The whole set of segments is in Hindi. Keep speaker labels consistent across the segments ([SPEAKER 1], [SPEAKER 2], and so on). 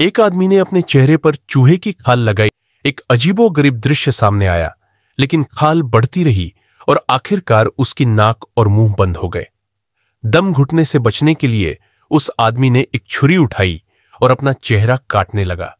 [SPEAKER 1] एक आदमी ने अपने चेहरे पर चूहे की खाल लगाई। एक अजीबोगरीब दृश्य सामने आया, लेकिन खाल बढ़ती रही और आखिरकार उसकी नाक और मुंह बंद हो गए। दम घुटने से बचने के लिए उस आदमी ने एक छुरी उठाई और अपना चेहरा काटने लगा,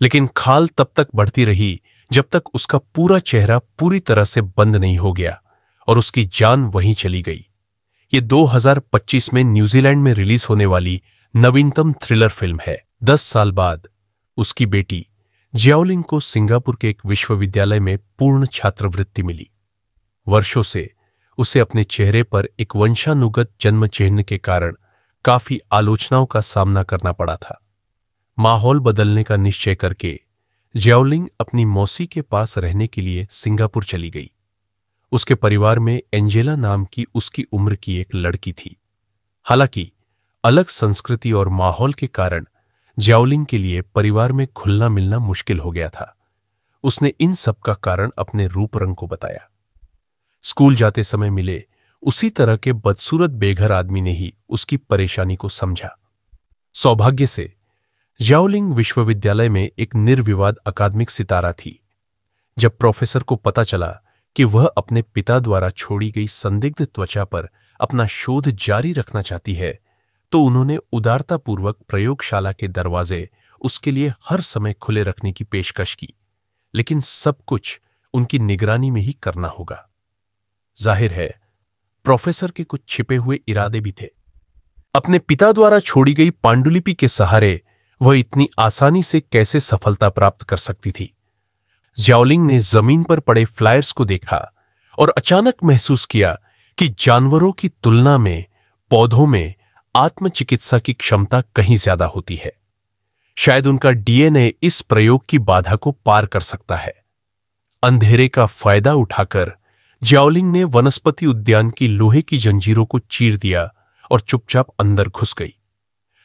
[SPEAKER 1] लेकिन खाल तब तक बढ़ती रही जब तक उसका पूरा चेहरा पूरी तरह से बंद नहीं हो गया और उसकी जान वहीं चली गई। ये 2025 में न्यूजीलैंड में रिलीज होने वाली नवीनतम थ्रिलर फिल्म है। 10 साल बाद उसकी बेटी जियाओलिंग को सिंगापुर के एक विश्वविद्यालय में पूर्ण छात्रवृत्ति मिली। वर्षों से उसे अपने चेहरे पर एक वंशानुगत जन्म चिह्न के कारण काफी आलोचनाओं का सामना करना पड़ा था। माहौल बदलने का निश्चय करके जियाओलिंग अपनी मौसी के पास रहने के लिए सिंगापुर चली गई। उसके परिवार में एंजेला नाम की उसकी उम्र की एक लड़की थी। हालांकि अलग संस्कृति और माहौल के कारण जियाओलिंग के लिए परिवार में घुलना मिलना मुश्किल हो गया था। उसने इन सब का कारण अपने रूप रंग को बताया। स्कूल जाते समय मिले उसी तरह के बदसूरत बेघर आदमी ने ही उसकी परेशानी को समझा। सौभाग्य से जियाओलिंग विश्वविद्यालय में एक निर्विवाद अकादमिक सितारा थी। जब प्रोफेसर को पता चला कि वह अपने पिता द्वारा छोड़ी गई संदिग्ध त्वचा पर अपना शोध जारी रखना चाहती है, तो उन्होंने उदारतापूर्वक प्रयोगशाला के दरवाजे उसके लिए हर समय खुले रखने की पेशकश की, लेकिन सब कुछ उनकी निगरानी में ही करना होगा। जाहिर है, प्रोफेसर के कुछ छिपे हुए इरादे भी थे। अपने पिता द्वारा छोड़ी गई पांडुलिपि के सहारे वह इतनी आसानी से कैसे सफलता प्राप्त कर सकती थी। जियाओलिंग ने जमीन पर पड़े फ्लायर्स को देखा और अचानक महसूस किया कि जानवरों की तुलना में पौधों में आत्मचिकित्सा की क्षमता कहीं ज्यादा होती है। शायद उनका डीएनए इस प्रयोग की बाधा को पार कर सकता है। अंधेरे का फायदा उठाकर जियाओलिंग ने वनस्पति उद्यान की लोहे की जंजीरों को चीर दिया और चुपचाप अंदर घुस गई।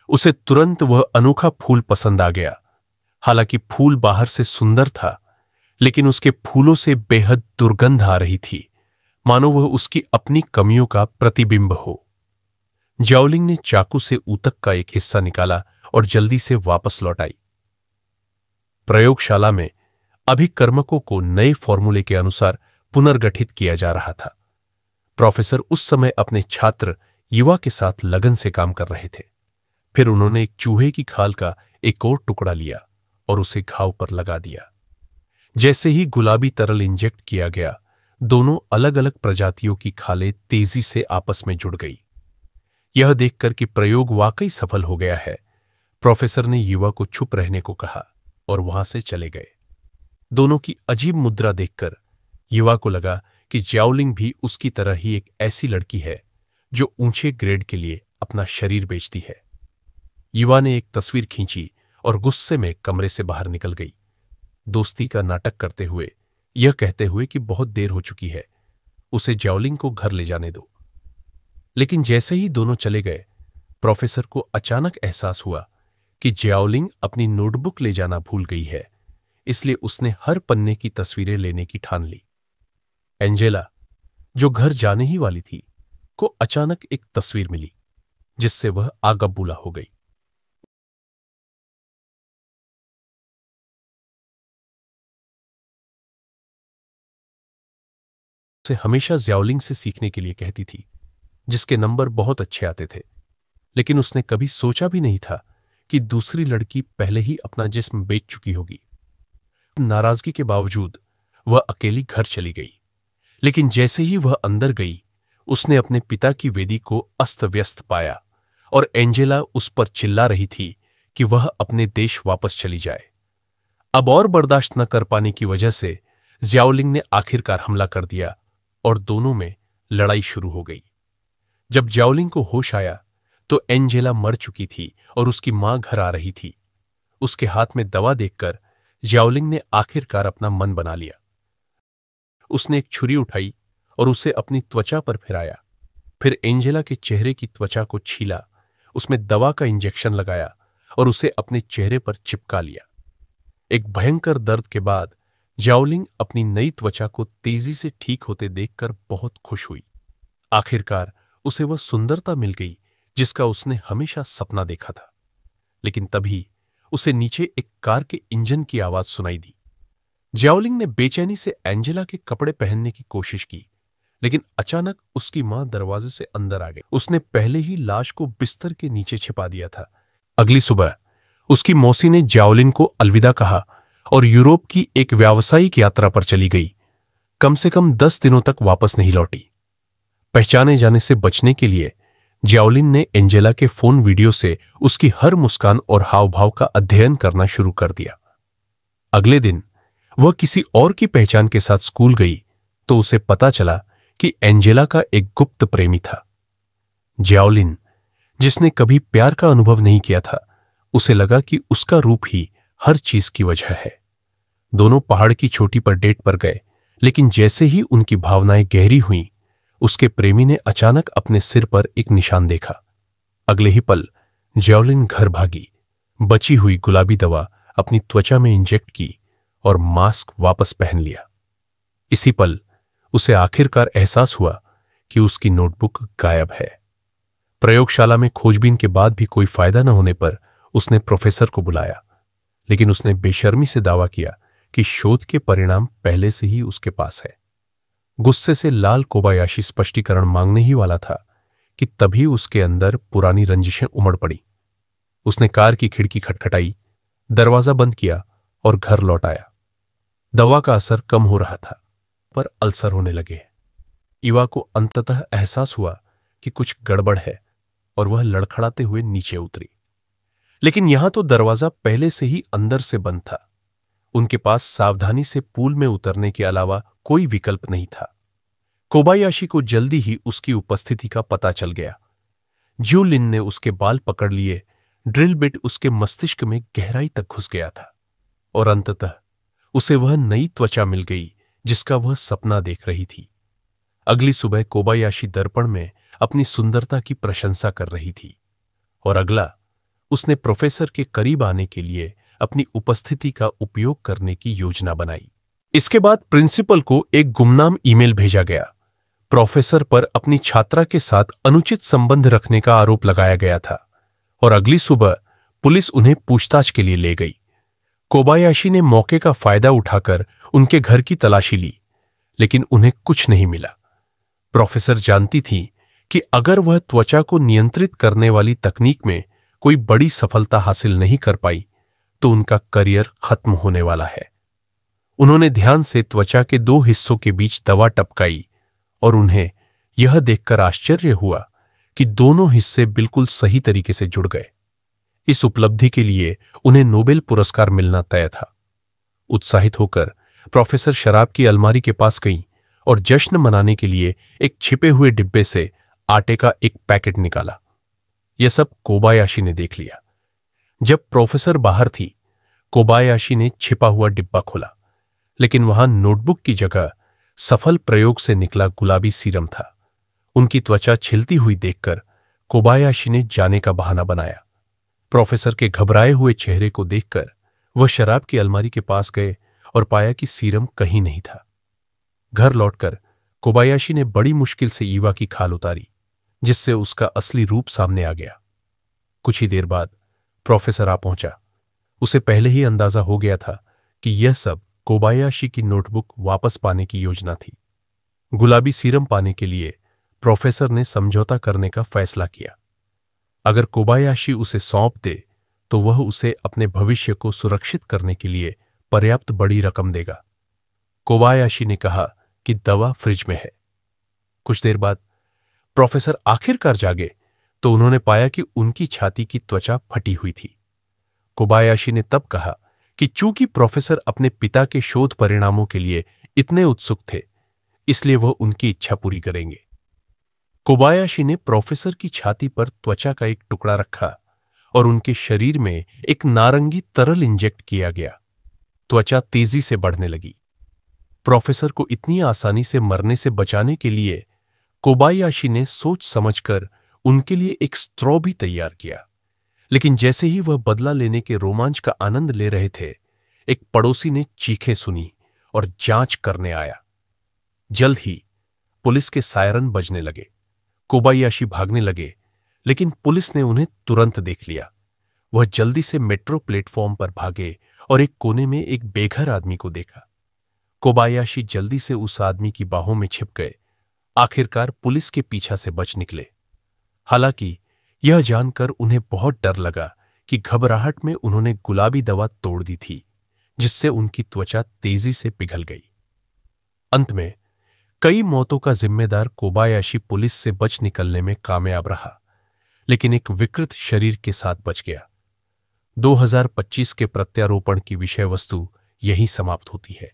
[SPEAKER 1] उसे तुरंत वह अनोखा फूल पसंद आ गया। हालांकि फूल बाहर से सुंदर था, लेकिन उसके फूलों से बेहद दुर्गंध आ रही थी, मानो वह उसकी अपनी कमियों का प्रतिबिंब हो। जियाओलिंग ने चाकू से ऊतक का एक हिस्सा निकाला और जल्दी से वापस लौट आई। प्रयोगशाला में अभिकर्मकों को नए फॉर्मूले के अनुसार पुनर्गठित किया जा रहा था। प्रोफेसर उस समय अपने छात्र युवा के साथ लगन से काम कर रहे थे। फिर उन्होंने एक चूहे की खाल का एक और टुकड़ा लिया और उसे घाव पर लगा दिया। जैसे ही गुलाबी तरल इंजेक्ट किया गया, दोनों अलग अलग प्रजातियों की खालें तेजी से आपस में जुड़ गई। यह देखकर कि प्रयोग वाकई सफल हो गया है, प्रोफेसर ने युवा को चुप रहने को कहा और वहां से चले गए। दोनों की अजीब मुद्रा देखकर युवा को लगा कि जियाओलिंग भी उसकी तरह ही एक ऐसी लड़की है जो ऊंचे ग्रेड के लिए अपना शरीर बेचती है। युवा ने एक तस्वीर खींची और गुस्से में कमरे से बाहर निकल गई, दोस्ती का नाटक करते हुए, यह कहते हुए कि बहुत देर हो चुकी है, उसे जियाओलिंग को घर ले जाने दो। लेकिन जैसे ही दोनों चले गए, प्रोफेसर को अचानक एहसास हुआ कि जियाओलिंग अपनी नोटबुक ले जाना भूल गई है, इसलिए उसने हर पन्ने की तस्वीरें लेने की ठान ली। एंजेला, जो घर जाने ही वाली थी, को अचानक एक तस्वीर मिली जिससे वह आगबूला हो गई। उसे हमेशा जियाओलिंग से सीखने के लिए कहती थी, जिसके नंबर बहुत अच्छे आते थे, लेकिन उसने कभी सोचा भी नहीं था कि दूसरी लड़की पहले ही अपना जिस्म बेच चुकी होगी। नाराजगी के बावजूद वह अकेली घर चली गई, लेकिन जैसे ही वह अंदर गई, उसने अपने पिता की वेदी को अस्त व्यस्त पाया और एंजेला उस पर चिल्ला रही थी कि वह अपने देश वापस चली जाए। अब और बर्दाश्त न कर पाने की वजह से जियाओलिंग ने आखिरकार हमला कर दिया और दोनों में लड़ाई शुरू हो गई। जब जियाओलिंग को होश आया तो एंजेला मर चुकी थी और उसकी मां घर आ रही थी। उसके हाथ में दवा देखकर जियाओलिंग ने आखिरकार अपना मन बना लिया। उसने एक छुरी उठाई और उसे अपनी त्वचा पर फिराया। फिर एंजेला के चेहरे की त्वचा को छीला, उसमें दवा का इंजेक्शन लगाया और उसे अपने चेहरे पर चिपका लिया। एक भयंकर दर्द के बाद जियाओलिंग अपनी नई त्वचा को तेजी से ठीक होते देखकर बहुत खुश हुई। आखिरकार उसे वह सुंदरता मिल गई जिसका उसने हमेशा सपना देखा था। लेकिन तभी उसे नीचे एक कार के इंजन की आवाज सुनाई दी। ज्याओलिंग ने बेचैनी से एंजेला के कपड़े पहनने की कोशिश की, लेकिन अचानक उसकी मां दरवाजे से अंदर आ गई। उसने पहले ही लाश को बिस्तर के नीचे छिपा दिया था। अगली सुबह उसकी मौसी ने ज्याओलिन को अलविदा कहा और यूरोप की एक व्यावसायिक यात्रा पर चली गई। कम से कम 10 दिनों तक वापस नहीं लौटी। पहचाने जाने से बचने के लिए ज्याओलिन ने एंजेला के फोन वीडियो से उसकी हर मुस्कान और हाव भाव का अध्ययन करना शुरू कर दिया। अगले दिन वह किसी और की पहचान के साथ स्कूल गई तो उसे पता चला कि एंजेला का एक गुप्त प्रेमी था। ज्याओलिन, जिसने कभी प्यार का अनुभव नहीं किया था, उसे लगा कि उसका रूप ही हर चीज की वजह है। दोनों पहाड़ की चोटी पर डेट पर गए, लेकिन जैसे ही उनकी भावनाएं गहरी हुईं, उसके प्रेमी ने अचानक अपने सिर पर एक निशान देखा। अगले ही पल ज्याओलिन घर भागी, बची हुई गुलाबी दवा अपनी त्वचा में इंजेक्ट की और मास्क वापस पहन लिया। इसी पल उसे आखिरकार एहसास हुआ कि उसकी नोटबुक गायब है। प्रयोगशाला में खोजबीन के बाद भी कोई फायदा न होने पर उसने प्रोफेसर को बुलाया, लेकिन उसने बेशर्मी से दावा किया कि शोध के परिणाम पहले से ही उसके पास है। गुस्से से लाल कोबायाशी स्पष्टीकरण मांगने ही वाला था कि तभी उसके अंदर पुरानी रंजिशें उमड़ पड़ी। उसने कार की खिड़की खटखटाई, दरवाजा बंद किया और घर लौट आया। दवा का असर कम हो रहा था, पर अल्सर होने लगे। इवा को अंततः एहसास हुआ कि कुछ गड़बड़ है और वह लड़खड़ाते हुए नीचे उतरी। लेकिन यहां तो दरवाजा पहले से ही अंदर से बंद था। उनके पास सावधानी से पूल में उतरने के अलावा कोई विकल्प नहीं था। कोबायाशी को जल्दी ही उसकी उपस्थिति का पता चल गया। ज्यूलिन ने उसके बाल पकड़ लिए, ड्रिल बिट उसके मस्तिष्क में गहराई तक घुस गया था और अंततः उसे वह नई त्वचा मिल गई जिसका वह सपना देख रही थी। अगली सुबह कोबायाशी दर्पण में अपनी सुंदरता की प्रशंसा कर रही थी और अगला उसने प्रोफेसर के करीब आने के लिए अपनी उपस्थिति का उपयोग करने की योजना बनाई। इसके बाद प्रिंसिपल को एक गुमनाम ईमेल भेजा गया। प्रोफेसर पर अपनी छात्रा के साथ अनुचित संबंध रखने का आरोप लगाया गया था और अगली सुबह पुलिस उन्हें पूछताछ के लिए ले गई। कोबायाशी ने मौके का फायदा उठाकर उनके घर की तलाशी ली, लेकिन उन्हें कुछ नहीं मिला। प्रोफेसर जानती थी कि अगर वह त्वचा को नियंत्रित करने वाली तकनीक में कोई बड़ी सफलता हासिल नहीं कर पाई तो उनका करियर खत्म होने वाला है। उन्होंने ध्यान से त्वचा के 2 हिस्सों के बीच दवा टपकाई और उन्हें यह देखकर आश्चर्य हुआ कि दोनों हिस्से बिल्कुल सही तरीके से जुड़ गए। इस उपलब्धि के लिए उन्हें नोबेल पुरस्कार मिलना तय था। उत्साहित होकर प्रोफेसर शराब की अलमारी के पास गईं और जश्न मनाने के लिए एक छिपे हुए डिब्बे से आटे का एक पैकेट निकाला। यह सब कोबायाशी ने देख लिया। जब प्रोफेसर बाहर थी, कोबायाशी ने छिपा हुआ डिब्बा खोला, लेकिन वहां नोटबुक की जगह सफल प्रयोग से निकला गुलाबी सीरम था। उनकी त्वचा छिलती हुई देखकर कोबायाशी ने जाने का बहाना बनाया। प्रोफेसर के घबराए हुए चेहरे को देखकर वह शराब की अलमारी के पास गए और पाया कि सीरम कहीं नहीं था। घर लौटकर कोबायाशी ने बड़ी मुश्किल से ईवा की खाल उतारी, जिससे उसका असली रूप सामने आ गया। कुछ ही देर बाद प्रोफेसर आ पहुंचा। उसे पहले ही अंदाजा हो गया था कि यह सब कोबायाशी की नोटबुक वापस पाने की योजना थी। गुलाबी सीरम पाने के लिए प्रोफेसर ने समझौता करने का फैसला किया। अगर कोबायाशी उसे सौंप दे तो वह उसे अपने भविष्य को सुरक्षित करने के लिए पर्याप्त बड़ी रकम देगा। कोबायाशी ने कहा कि दवा फ्रिज में है। कुछ देर बाद प्रोफेसर आखिरकार जागे तो उन्होंने पाया कि उनकी छाती की त्वचा फटी हुई थी। कोबायाशी ने तब कहा कि चूंकि प्रोफेसर अपने पिता के शोध परिणामों के लिए इतने उत्सुक थे, इसलिए वह उनकी इच्छा पूरी करेंगे। कोबायाशी ने प्रोफेसर की छाती पर त्वचा का एक टुकड़ा रखा और उनके शरीर में एक नारंगी तरल इंजेक्ट किया गया। त्वचा तेजी से बढ़ने लगी। प्रोफेसर को इतनी आसानी से मरने से बचाने के लिए कोबायाशी ने सोच समझकर उनके लिए एक स्ट्रॉ भी तैयार किया। लेकिन जैसे ही वह बदला लेने के रोमांच का आनंद ले रहे थे, एक पड़ोसी ने चीखें सुनी और जांच करने आया। जल्द ही पुलिस के सायरन बजने लगे। कोबायाशी भागने लगे, लेकिन पुलिस ने उन्हें तुरंत देख लिया। वह जल्दी से मेट्रो प्लेटफॉर्म पर भागे और एक कोने में एक बेघर आदमी को देखा। कोबायाशी जल्दी से उस आदमी की बाहों में छिप गए। आखिरकार पुलिस के पीछा से बच निकले। हालांकि यह जानकर उन्हें बहुत डर लगा कि घबराहट में उन्होंने गुलाबी दवा तोड़ दी थी, जिससे उनकी त्वचा तेजी से पिघल गई। अंत में कई मौतों का जिम्मेदार कोबायाशी पुलिस से बच निकलने में कामयाब रहा, लेकिन एक विकृत शरीर के साथ बच गया। 2025 के प्रत्यारोपण की विषय वस्तु यहीं समाप्त होती है।